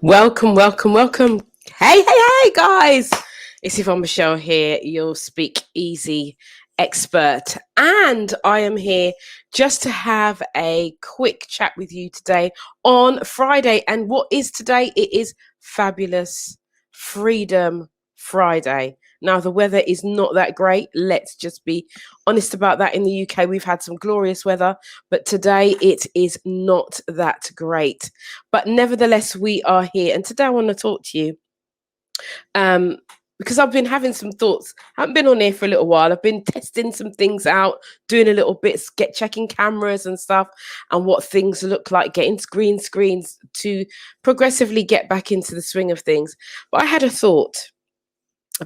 Welcome, welcome, welcome. Hey, guys. It's Yvonne Michelle here, your Speak Easy expert. And I am here just to have a quick chat with you today on Friday. And what is today? It is Fabulous Freedom Friday. Now, the weather is not that great. Let's just be honest about that. In the UK, we've had some glorious weather, but today it is not that great. But nevertheless, we are here. And today I want to talk to you um, because I've been having some thoughts. I haven't been on here for a little while. I've been testing some things out, doing a little bits, checking cameras and stuff, and what things look like, getting green screens to progressively get back into the swing of things. But I had a thought.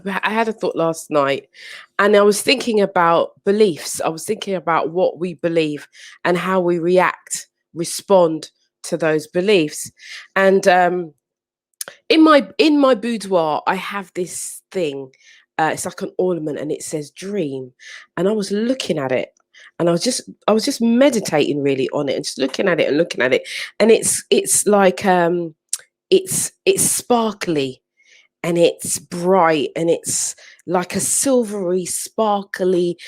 I had a thought last night, and I was thinking about beliefs. I was thinking about what we believe and how we respond to those beliefs. And in my boudoir, I have this thing. It's like an ornament, and it says "dream." And I was looking at it, and I was just meditating really on it, and just looking at it and looking at it. And it's like it's sparkly, and it's bright, and it's like a silvery, sparkly,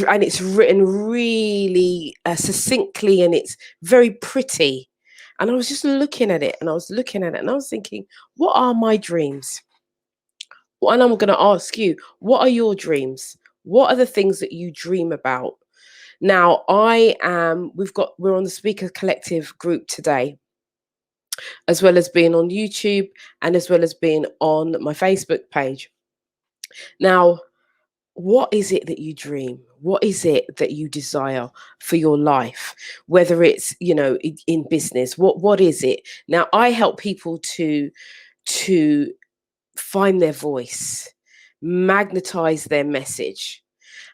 and it's written really succinctly, and it's very pretty. And I was just looking at it, and I was looking at it, and I was thinking, what are my dreams? And I'm going to ask you, what are your dreams? What are the things that you dream about? Now, we're on the Speaker Collective group today, as well as being on YouTube and as well as being on my Facebook page. Now, what is it that you dream? What is it that you desire for your life? Whether it's, in business, what is it? Now, I help people to find their voice, magnetize their message.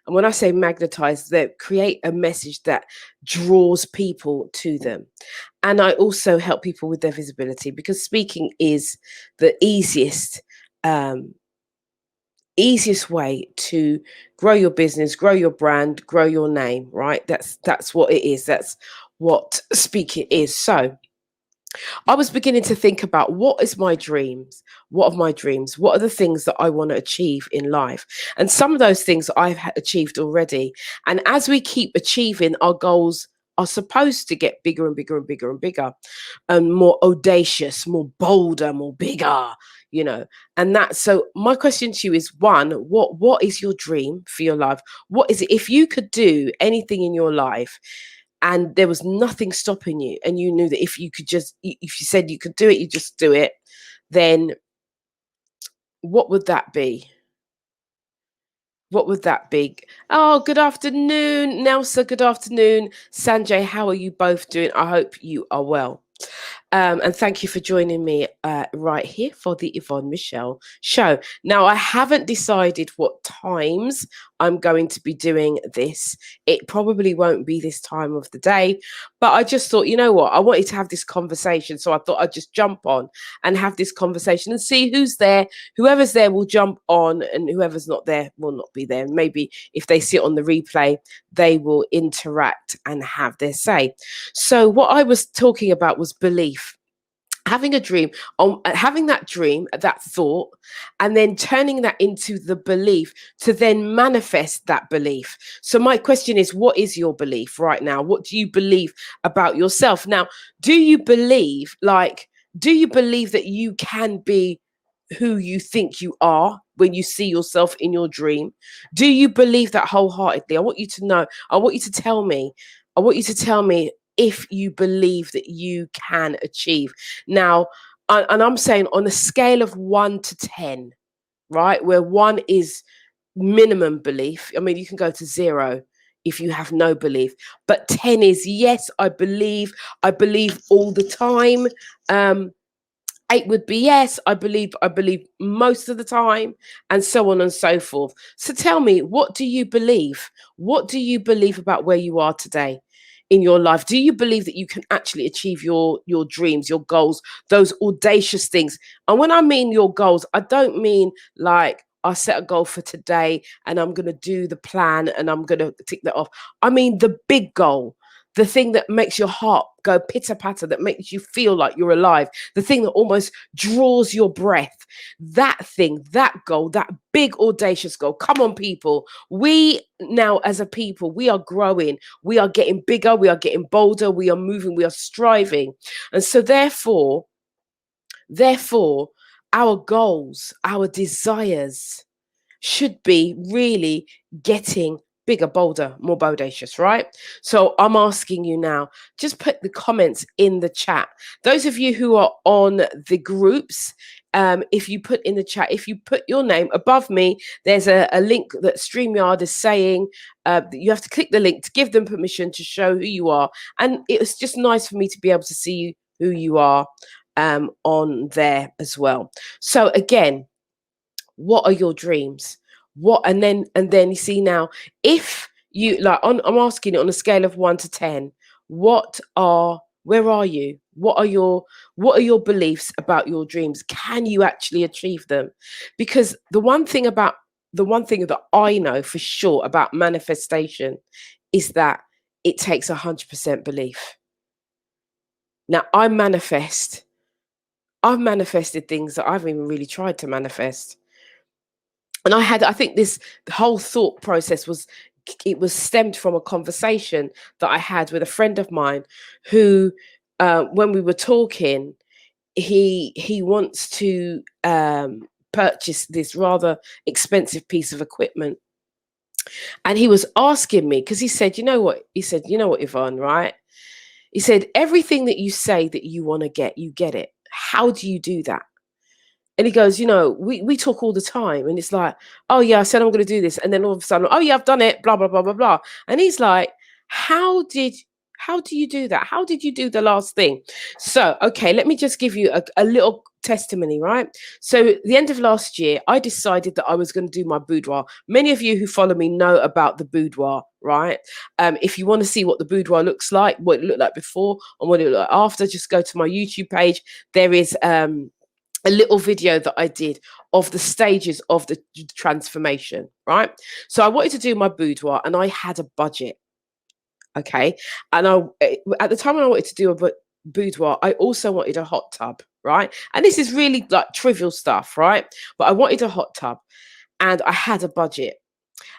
And when I say magnetize, they create a message that draws people to them. And I also help people with their visibility, because speaking is the um, easiest way to grow your business, grow your brand, grow your name, right? That's what it is. That's what speaking is. So I was beginning to think about, what is my dreams? What are my dreams? What are the things that I want to achieve in life? And some of those things I've achieved already. And as we keep achieving, our goals are supposed to get bigger and bigger and bigger and bigger, and more audacious, more bolder, more bigger, you know. And that, so my question to you is, one, what is your dream for your life? What is it? If you could do anything in your life, and there was nothing stopping you, and you knew that if you said you could do it, you just do it, then what would that be? What would that be? Oh, good afternoon, Nelsa. Good afternoon, Sanjay. How are you both doing? I hope you are well. And thank you for joining me right here for the Yvonne Michelle show. Now, I haven't decided what times I'm going to be doing this. It probably won't be this time of the day, but I just thought, you know what? I wanted to have this conversation. So I thought I'd just jump on and have this conversation and see who's there. Whoever's there will jump on, and whoever's not there will not be there. Maybe if they sit on the replay, they will interact and have their say. So what I was talking about was belief. Having a dream, on having that dream, that thought, and then turning that into the belief to then manifest that belief. So my question is, what is your belief right now? What do you believe about yourself? Now, do you believe, that you can be who you think you are when you see yourself in your dream? Do you believe that wholeheartedly? I want you to know. I want you to tell me. I want you to tell me if you believe that you can achieve. Now, and I'm saying on a scale of 1 to 10, right? Where 1 is minimum belief. I mean, you can go to 0 if you have no belief, but 10 is yes, I believe. I believe all the time. 8 would be yes, I believe most of the time, and so on and so forth. So tell me, what do you believe? What do you believe about where you are today in your life? Do you believe that you can actually achieve your dreams, your goals, those audacious things? And when I mean your goals, I don't mean like I set a goal for today and I'm going to do the plan and I'm going to tick that off. I mean the big goal, the thing that makes your heart go pitter patter, that makes you feel like you're alive, the thing that almost draws your breath, that thing, that goal, that big audacious goal. Come on, people. We now, as a people, we are growing, we are getting bigger, we are getting bolder, we are moving, we are striving. And so therefore, our goals, our desires should be really getting bigger, bolder, more bodacious, right? So I'm asking you now, just put the comments in the chat. Those of you who are on the groups, if you put in the chat, if you put your name above me, there's a link that StreamYard is saying that you have to click the link to give them permission to show who you are. And it was just nice for me to be able to see who you are on there as well. So again, what are your dreams? What and then you see now, if you like I'm asking it on a scale of 1 to 10, where are you? What are your beliefs about your dreams? Can you actually achieve them? Because the one thing that I know for sure about manifestation is that it takes 100% belief. Now I've manifested things that I haven't even really tried to manifest. And I think this the whole thought process was stemmed from a conversation that I had with a friend of mine who, when we were talking, he wants to purchase this rather expensive piece of equipment. And he was asking me, because he said, you know what, Yvonne, right? He said, everything that you say that you want to get, you get it. How do you do that? And he goes, we talk all the time. And it's like, oh, yeah, I said I'm going to do this. And then all of a sudden, oh, yeah, I've done it, blah, blah, blah, blah, blah. And he's like, how do you do that? How did you do the last thing? So, okay, let me just give you a little testimony, right? So the end of last year, I decided that I was going to do my boudoir. Many of you who follow me know about the boudoir, right? If you want to see what the boudoir looks like, what it looked like before and what it looked like after, just go to my YouTube page. There is a little video that I did of the stages of the transformation, right? So I wanted to do my boudoir and I had a budget, okay? And at the time when I wanted to do a boudoir, I also wanted a hot tub, right? And this is really like trivial stuff, right? But I wanted a hot tub and I had a budget.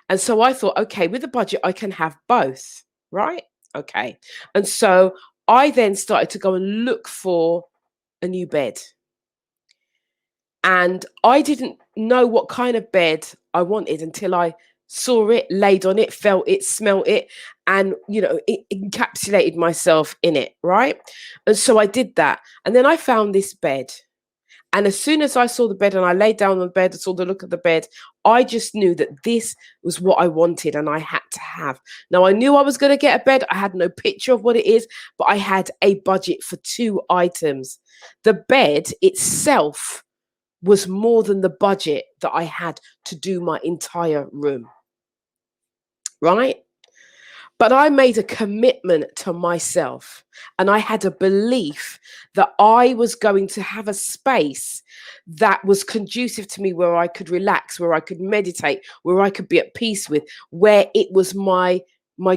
And so I thought, okay, with a budget, I can have both, right? Okay. And so I then started to go and look for a new bed. And I didn't know what kind of bed I wanted until I saw it, laid on it, felt it, smelt it, and it encapsulated myself in it, right? And so I did that. And then I found this bed. And as soon as I saw the bed and I laid down on the bed and saw the look of the bed, I just knew that this was what I wanted and I had to have. Now, I knew I was going to get a bed. I had no picture of what it is, but I had a budget for 2 items. The bed itself was more than the budget that I had to do my entire room, right? But I made a commitment to myself and I had a belief that I was going to have a space that was conducive to me, where I could relax, where I could meditate, where I could be at peace with, where it was my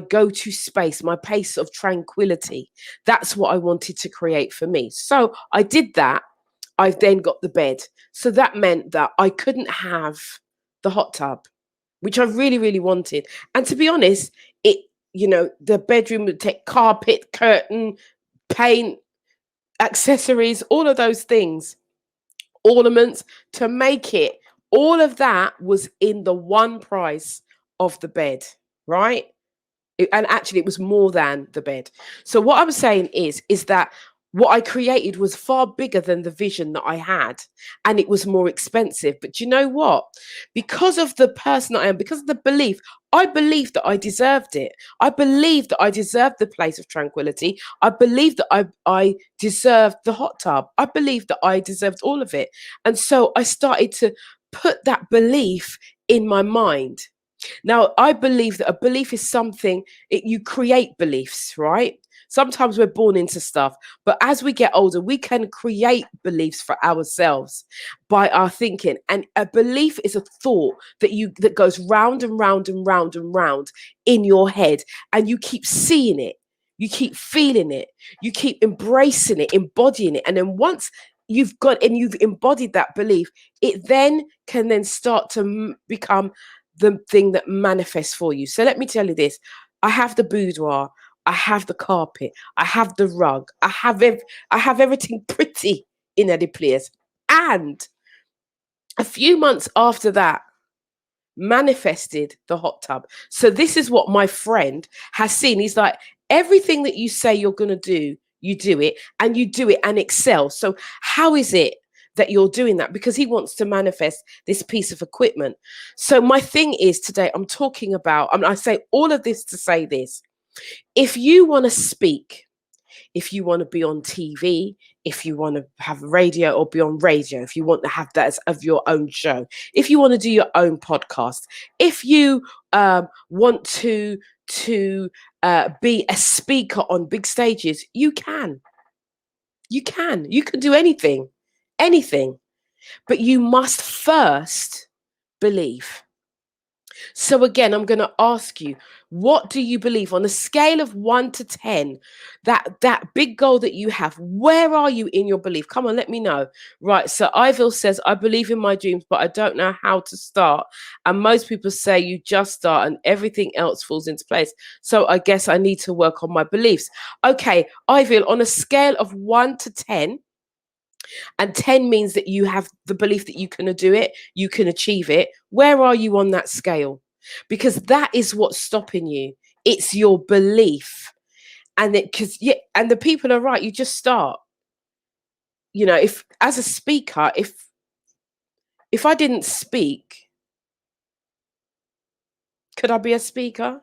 go-to space, my place of tranquility. That's what I wanted to create for me. So I did that. I've then got the bed. So that meant that I couldn't have the hot tub, which I really, really wanted. And to be honest, the bedroom would take carpet, curtain, paint, accessories, all of those things, ornaments to make it. All of that was in the one price of the bed, right? And actually it was more than the bed. So what I'm saying is that what I created was far bigger than the vision that I had, and it was more expensive. But you know what? Because of the person I am, because of the belief, I believed that I deserved it. I believed that I deserved the place of tranquility. I believed that I deserved the hot tub. I believed that I deserved all of it. And so I started to put that belief in my mind. Now, I believe that a belief is something, you create beliefs, right? Sometimes we're born into stuff, but as we get older, we can create beliefs for ourselves by our thinking. And a belief is a thought that goes round and round and round and round in your head, and you keep seeing it. You keep feeling it. You keep embracing it, embodying it. And then once you've got and you've embodied that belief, it then can then start to become the thing that manifests for you. So let me tell you this. I have the boudoir. I have the carpet. I have the rug. I have everything pretty in a place. And a few months after that, manifested the hot tub. So this is what my friend has seen. He's like, everything that you say you're going to do, you do it, and you do it and excel. So how is it that you're doing that? Because he wants to manifest this piece of equipment. So my thing is today, I'm talking about, I say all of this to say this. If you want to speak, if you want to be on TV, if you want to have radio or be on radio, if you want to have that as of your own show, if you want to do your own podcast, if you want to be a speaker on big stages, you can. You can do anything, but you must first believe. So again, I'm going to ask you, what do you believe on a scale of 1 to 10? That big goal that you have, where are you in your belief? Come on, let me know. Right. So Ivil says, I believe in my dreams, but I don't know how to start. And most people say you just start and everything else falls into place. So I guess I need to work on my beliefs. Okay, Ivil, on a scale of 1 to 10, and 10 means that you have the belief that you can do it, you can achieve it. Where are you on that scale? Because that is what's stopping you. It's your belief. And and the people are right, you just start. You know, if as a speaker, if I didn't speak, could I be a speaker?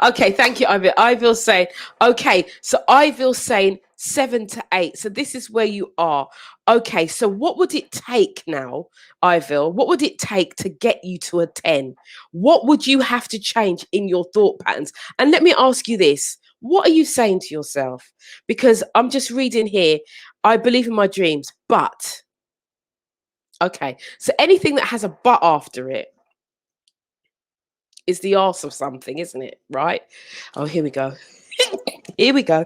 Okay, thank you, Ivil. Ivil's saying, okay, so Ivil's saying 7 to 8. So this is where you are. Okay, so what would it take now, Ivil? What would it take to get you to a 10? What would you have to change in your thought patterns? And let me ask you this. What are you saying to yourself? Because I'm just reading here, I believe in my dreams, but. Okay, so anything that has a but after it is the arse of something, isn't it? Right? Oh, here we go. Here we go.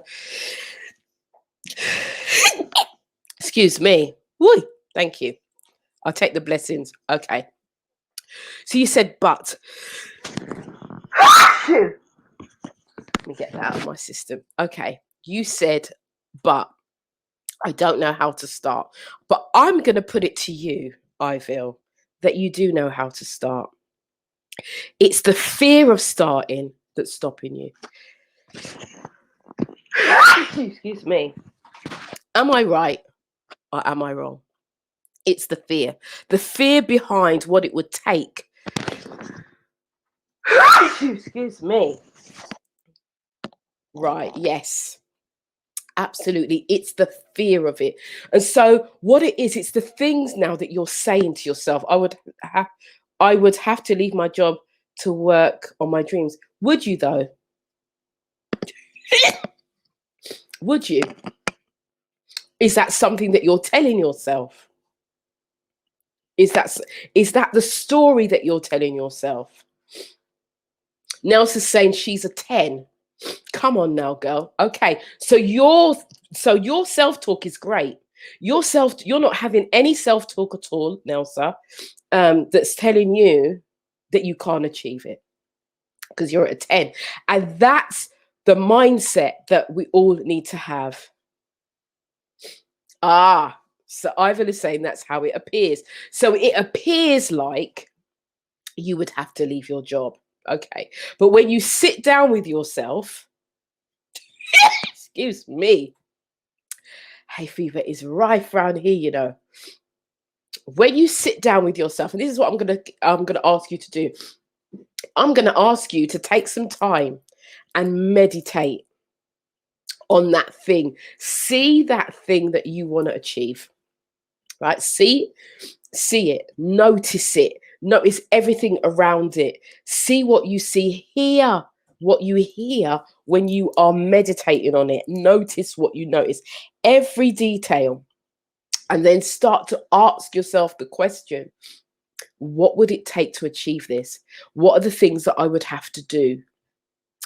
Excuse me. Woo, thank you. I'll take the blessings. Okay. So you said but. Let me get that out of my system. Okay. You said but. I don't know how to start. But I'm going to put it to you, Ivil, that you do know how to start. It's the fear of starting that's stopping you. Excuse me. Am I right or am I wrong? It's the fear behind what it would take. Excuse me. Right, yes. Absolutely. It's the fear of it. And so what it is, it's the things now that you're saying to yourself. I would have to leave my job to work on my dreams. Would you though? Would you? Is that something that you're telling yourself? Is that the story that you're telling yourself? Nelson's saying she's a 10. Come on now, girl. Okay. So your self-talk is great. You're not having any self-talk at all, Nelsa, that's telling you that you can't achieve it because you're at a 10. And that's the mindset that we all need to have. So Ivan is saying that's how it appears. So it appears like you would have to leave your job. Okay. But when you sit down with yourself, excuse me, hay fever is rife around here, you know. When you sit down with yourself, and this is what I'm gonna ask you to do. I'm gonna ask you to take some time and meditate on that thing. See that thing that you want to achieve. Right? See it, notice it, notice everything around it, see what you see, hear what you hear when you are meditating on it, notice what you notice, every detail, and then start to ask yourself the question, what would it take to achieve this? What are the things that I would have to do?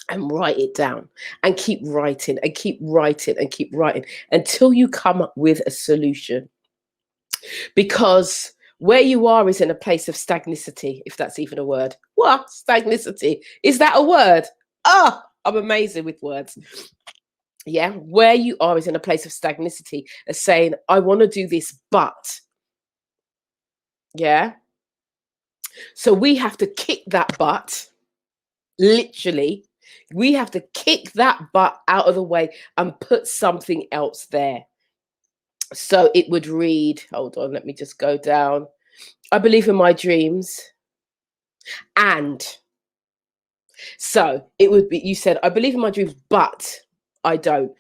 and write it down and keep writing and keep writing and keep writing until you come up with a solution. Because where you are is in a place of stagnicity, if that's even a word. What? Stagnicity. Is that a word? Ah, I'm amazing with words. Yeah, where you are is in a place of stagnicity, as saying, I want to do this, but yeah. So we have to kick that butt, literally. We have to kick that butt out of the way and put something else there. So it would read, hold on, let me just go down. I believe in my dreams. And so it would be, you said, I believe in my dreams, but I don't.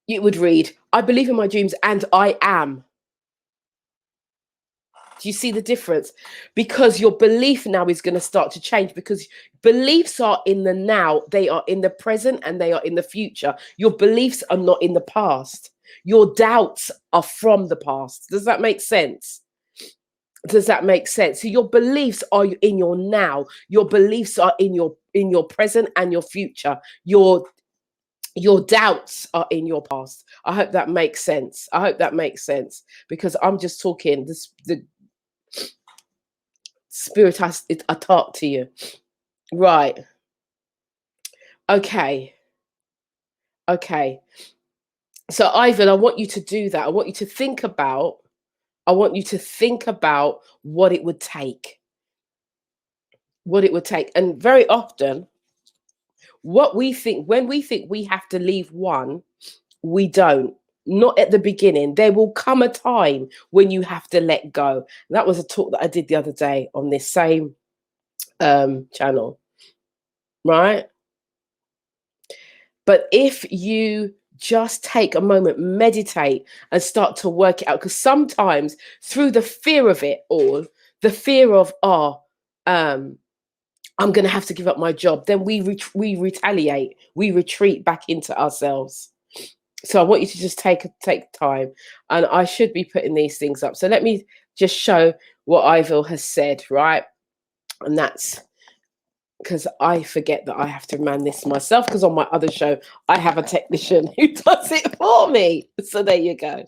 It would read, I believe in my dreams and I am. Do you see the difference? Because your belief now is going to start to change, because beliefs are in the now, they are in the present, and they are in the future. Your beliefs are not in the past. Your doubts are from the past. Does that make sense? Does that make sense? So your beliefs are in your now. Your beliefs are in your present and your future. Your doubts are in your past. I hope that makes sense. I hope that makes sense, because I'm just talking this, the spirit has I talk to you. Right. Okay. Okay. So Ivan, I want you to do that. I want you to think about, what it would take. What it would take. And very often, what we think, when we think we have to leave one, we don't. Not at the beginning. There will come a time when you have to let go. That was a talk that I did the other day on this same channel, right? But if you just take a moment, meditate, and start to work it out, because sometimes through the fear of it all, the fear of, I'm going to have to give up my job, then we retaliate, we retreat back into ourselves. So I want you to just take time, and I should be putting these things up. So let me just show what Ivil has said, right? And that's because I forget that I have to man this myself, because on my other show, I have a technician who does it for me. So there you go.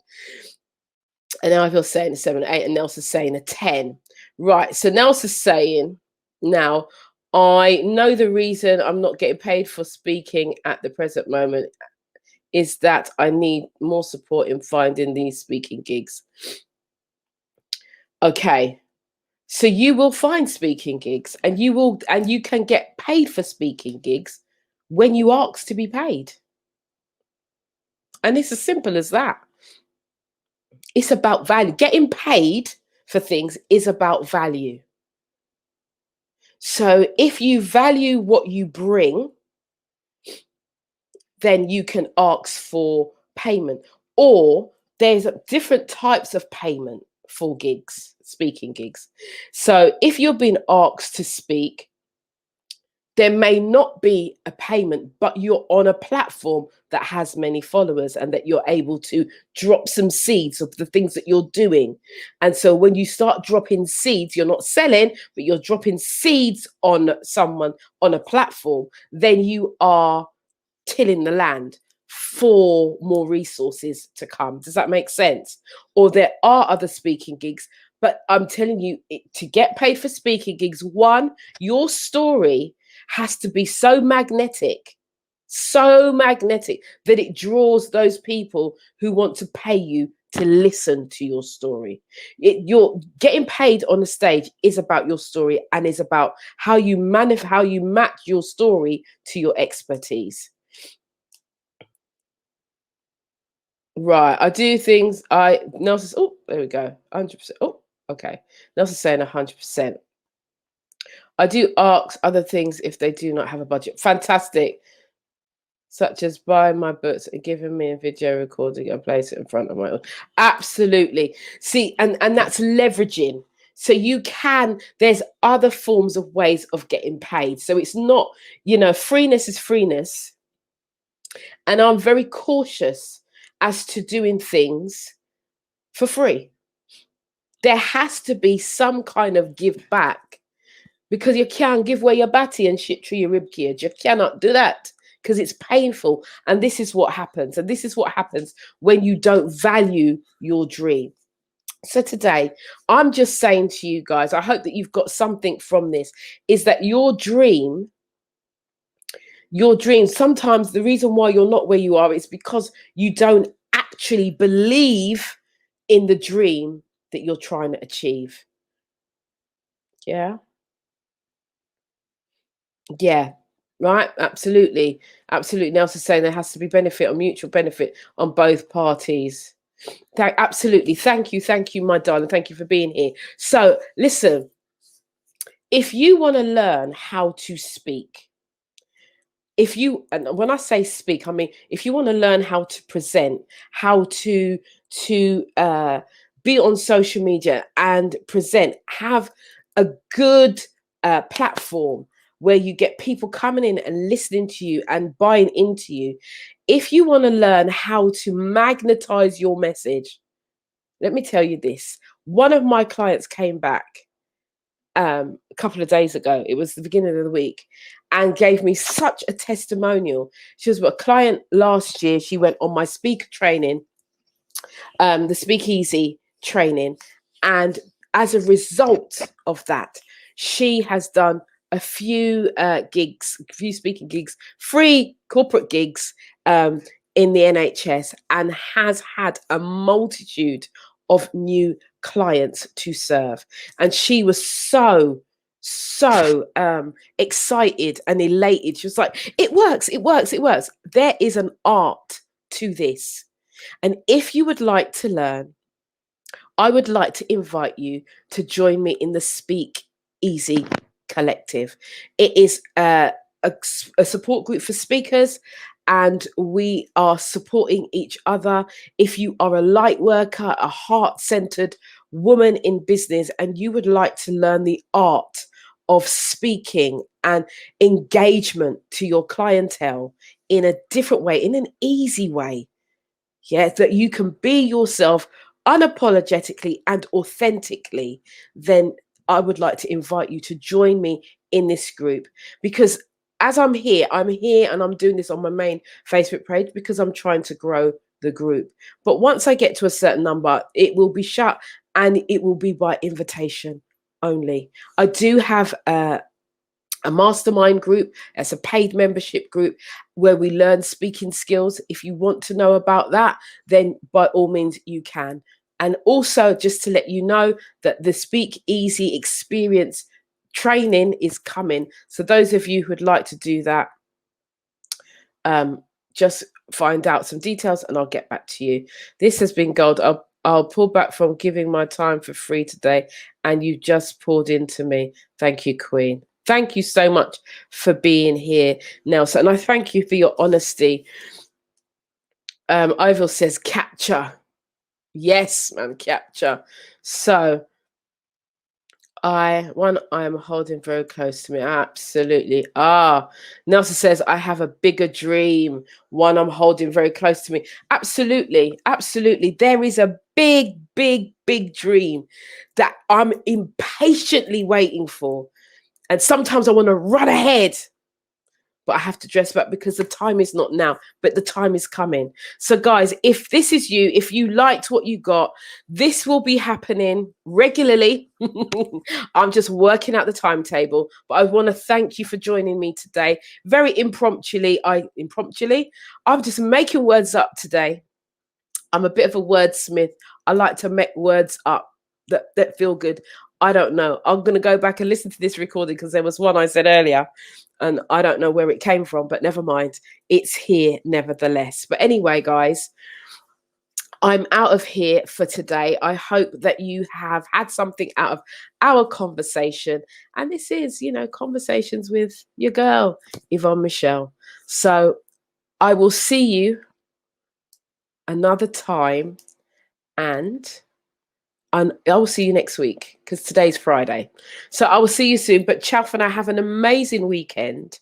And Iville's saying a 7, 8, and Nelson's saying a 10. Right. So Nelson's saying, now, I know the reason I'm not getting paid for speaking at the present moment is that I need more support in finding these speaking gigs. Okay. So you will find speaking gigs, and you can get paid for speaking gigs when you ask to be paid. And it's as simple as that. It's about value. Getting paid for things is about value. So if you value what you bring, then you can ask for payment. Or there's different types of payment for gigs, speaking gigs. So if you're being asked to speak, there may not be a payment, but you're on a platform that has many followers, and that you're able to drop some seeds of the things that you're doing. And so when you start dropping seeds, you're not selling, but you're dropping seeds on someone on a platform, then you are tilling the land for more resources to come. Does that make sense? Or there are other speaking gigs, but I'm telling you, to get paid for speaking gigs, one, your story has to be so magnetic that it draws those people who want to pay you to listen to your story. You're getting paid on the stage is about your story, and is about how you match your story to your expertise. Right, I do things. Nelson's. Oh, there we go. 100%. Oh, okay. Nelson's saying 100%. I do ask other things if they do not have a budget. Fantastic. Such as buying my books and giving me a video recording and place it in front of my own. Absolutely. See, and that's leveraging. So there's other forms of ways of getting paid. So it's not, freeness is freeness. And I'm very cautious as to doing things for free. There has to be some kind of give back because you can't give away your batty and shit through your rib cage. You cannot do that because it's painful. And this is what happens. And this is what happens when you don't value your dream. So today, I'm just saying to you guys, I hope that you've got something from this, is that your dream, sometimes the reason why you're not where you are is because you don't actually believe in the dream that you're trying to achieve. Yeah. Yeah. Right. Absolutely. Absolutely. Nelson's saying there has to be benefit or mutual benefit on both parties. Absolutely. Thank you. Thank you, my darling. Thank you for being here. So listen, if you want to learn how to speak, if you, and when I say speak, I mean if you want to learn how to present, how to be on social media and present, have a good platform where you get people coming in and listening to you and buying into you. If you want to learn how to magnetize your message, let me tell you this. One of my clients came back a couple of days ago. It was the beginning of the week, and gave me such a testimonial. She was a client last year. She went on my speaker training, the Speakeasy training, and as a result of that, she has done a few gigs, a few speaking gigs, free corporate gigs in the NHS, and has had a multitude of new clients to serve. And she was so excited and elated. She was like, it works, it works, it works. There is an art to this. And if you would like to learn, I would like to invite you to join me in the Speak Easy Collective. It is a support group for speakers, and we are supporting each other. If you are a light worker, a heart-centered woman in business, and you would like to learn the art of speaking and engagement to your clientele in a different way, in an easy way, yeah, that you can be yourself unapologetically and authentically, then I would like to invite you to join me in this group. Because as I'm here and I'm doing this on my main Facebook page because I'm trying to grow the group. But once I get to a certain number, it will be shut, and it will be by invitation only. I do have a mastermind group. It's a paid membership group where we learn speaking skills. If you want to know about that, then by all means you can. And also, just to let you know that the Speak Easy experience training is coming. So those of you who would like to do that, just find out some details and I'll get back to you. This has been gold. I'll pull back from giving my time for free today, and you just poured into me. Thank you, Queen. Thank you so much for being here, Nelson. And I thank you for your honesty. Ivil says capture. Yes, man, capture. So I'm holding very close to me. Absolutely. Nelson says, I have a bigger dream. One I'm holding very close to me. Absolutely. Absolutely. There is a big, big, big dream that I'm impatiently waiting for. And sometimes I want to run ahead, but I have to dress back because the time is not now, but the time is coming. So guys, if this is you, if you liked what you got, this will be happening regularly. I'm just working out the timetable, but I want to thank you for joining me today. Very impromptuly, I'm just making words up today. I'm a bit of a wordsmith. I like to make words up that feel good. I don't know. I'm going to go back and listen to this recording because there was one I said earlier and I don't know where it came from, but never mind. It's here nevertheless. But anyway, guys, I'm out of here for today. I hope that you have had something out of our conversation. And this is, conversations with your girl, Yvonne Michelle. So I will see you another time, and I will see you next week because today's Friday. So I will see you soon. But ciao for now. Have an amazing weekend.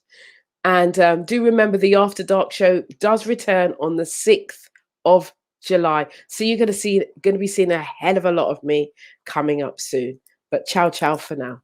And do remember the After Dark show does return on the 6th of July. So you're going to be seeing a hell of a lot of me coming up soon. But ciao for now.